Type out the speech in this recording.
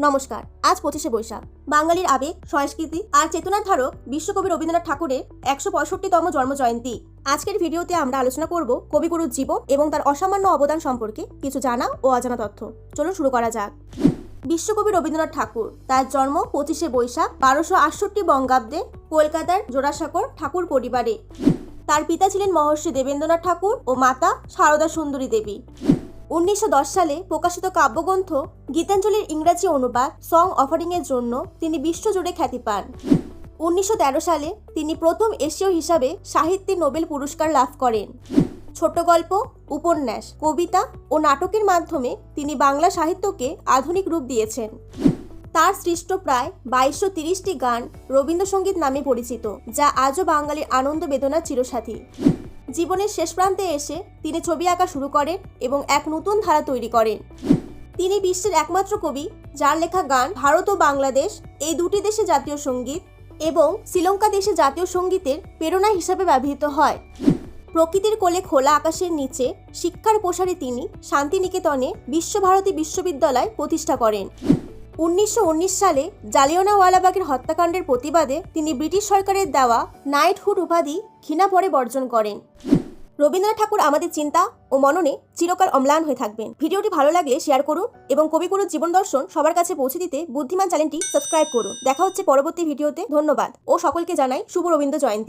নমস্কার। আজ 25শে বৈশাখ, বাঙালির আবেগ, সংস্কৃতি আর চেতনার ধারক বিশ্বকবি রবীন্দ্রনাথ ঠাকুরের 165তম জন্মজয়ন্তী। আজকের ভিডিওতে আমরা আলোচনা করব কবিগুরুর জীবন এবং তার অসামান্য অবদান সম্পর্কে কিছু জানা ও অজানা তথ্য। চলুন শুরু করা যাক। বিশ্বকবি রবীন্দ্রনাথ ঠাকুর, তার জন্ম 25শে বৈশাখ 1268 বঙ্গাব্দে কলকাতার জোড়াসাঁকোর ঠাকুর পরিবারে। তার পিতা ছিলেন মহর্ষি দেবেন্দ্রনাথ ঠাকুর ও মাতা সারদা সুন্দরী দেবী। 1910 সালে প্রকাশিত কাব্যগ্রন্থ গীতাঞ্জলির ইংরাজি অনুবাদ সং অফারিং এর জন্য তিনি বিশ্বজুড়ে খ্যাতি পান। 1913 সালে তিনি প্রথম এশীয় হিসাবে সাহিত্যে নোবেল পুরস্কার লাভ করেন। ছোট গল্প, উপন্যাস, কবিতা ও নাটকের মাধ্যমে তিনি বাংলা সাহিত্যকে আধুনিক রূপ দিয়েছেন। তার সৃষ্ট প্রায় 2230টি গান রবীন্দ্রসঙ্গীত নামে পরিচিত, যা আজও বাঙালির আনন্দ বেদনার চিরসাথী। জীবনের শেষ প্রান্তে এসে তিনি ছবি আঁকা শুরু করেন এবং এক নতুন ধারা তৈরি করেন। তিনি বিশ্বের একমাত্র কবি যার লেখা গান ভারত ও বাংলাদেশ এই দুটি দেশে জাতীয় সঙ্গীত এবং শ্রীলঙ্কা দেশে জাতীয় সঙ্গীতের প্রেরণা হিসাবে ব্যবহৃত হয়। প্রকৃতির কোলে খোলা আকাশের নিচে শিক্ষার প্রসারে তিনি শান্তিনিকেতনে বিশ্বভারতী বিশ্ববিদ্যালয় প্রতিষ্ঠা করেন। 1919 সালে জালিয়ানওয়ালাবাগের হত্যাকাণ্ডের প্রতিবাদে তিনি ব্রিটিশ সরকারের দেওয়া নাইটহুড উপাধি ঘৃণা ভরে বর্জন করেন। রবীন্দ্রনাথ ঠাকুর আমাদের চিন্তা ও মননে চিরকাল অম্লান হয়ে থাকবেন। ভিডিওটি ভালো লাগলে শেয়ার করুন এবং কবিগুরুর জীবন দর্শন সবার কাছে পৌঁছে দিতে বুদ্ধিমান চ্যানেলটি সাবস্ক্রাইব করুন। দেখা হচ্ছে পরবর্তী ভিডিওতে। ধন্যবাদ ও সকলকে জানাই শুভ রবীন্দ্র জয়ন্তী।